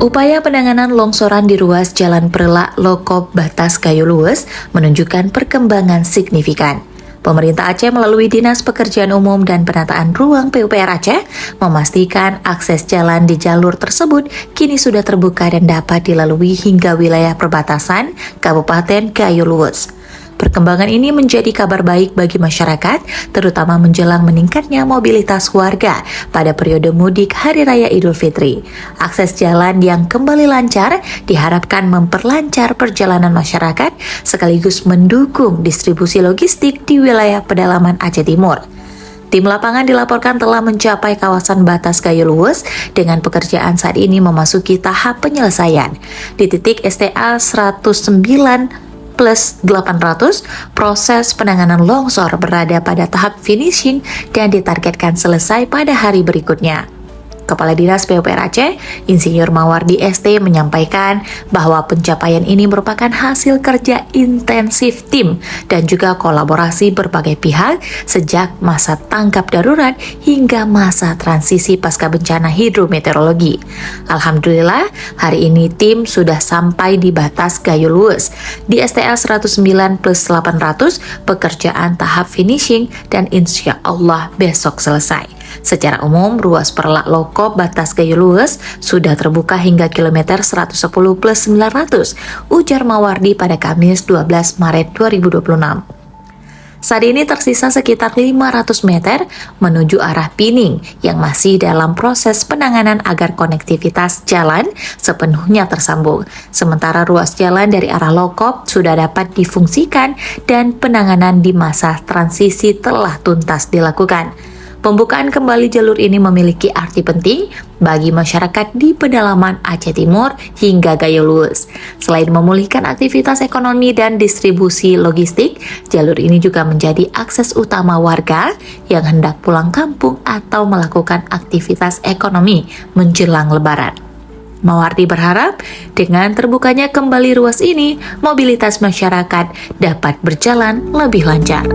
Upaya penanganan longsoran di ruas Jalan Perelak Lokop Batas Gayo Luwes menunjukkan perkembangan signifikan. Pemerintah Aceh melalui Dinas Pekerjaan Umum dan Penataan Ruang PUPR Aceh memastikan akses jalan di jalur tersebut kini sudah terbuka dan dapat dilalui hingga wilayah perbatasan Kabupaten Gayo Luwes. Perkembangan ini menjadi kabar baik bagi masyarakat, terutama menjelang meningkatnya mobilitas warga pada periode mudik Hari Raya Idul Fitri. Akses jalan yang kembali lancar diharapkan memperlancar perjalanan masyarakat sekaligus mendukung distribusi logistik di wilayah pedalaman Aceh Timur. Tim lapangan dilaporkan telah mencapai kawasan batas Gayo Luwes dengan pekerjaan saat ini memasuki tahap penyelesaian. Di titik STA 109+800, proses penanganan longsor berada pada tahap finishing dan ditargetkan selesai pada hari berikutnya. Kepala Dinas PUPR Aceh, Insinyur Mawardi ST menyampaikan bahwa pencapaian ini merupakan hasil kerja intensif tim dan juga kolaborasi berbagai pihak sejak masa tanggap darurat hingga masa transisi pasca bencana hidrometeorologi. Alhamdulillah, hari ini tim sudah sampai di batas Gayo Luwes. Di STA 109+800, pekerjaan tahap finishing dan insya Allah besok selesai. Secara umum, ruas Perelak Lokop Batas Gayo Luwes sudah terbuka hingga kilometer 110+900, ujar Mawardi pada Kamis 12 Maret 2026. Saat ini tersisa sekitar 500 meter menuju arah Pining yang masih dalam proses penanganan agar konektivitas jalan sepenuhnya tersambung. Sementara ruas jalan dari arah Lokop sudah dapat difungsikan dan penanganan di masa transisi telah tuntas dilakukan. Pembukaan kembali jalur ini memiliki arti penting bagi masyarakat di pedalaman Aceh Timur hingga Gayo Luwes. Selain memulihkan aktivitas ekonomi dan distribusi logistik, jalur ini juga menjadi akses utama warga yang hendak pulang kampung atau melakukan aktivitas ekonomi menjelang Lebaran. Mawardi berharap dengan terbukanya kembali ruas ini, mobilitas masyarakat dapat berjalan lebih lancar.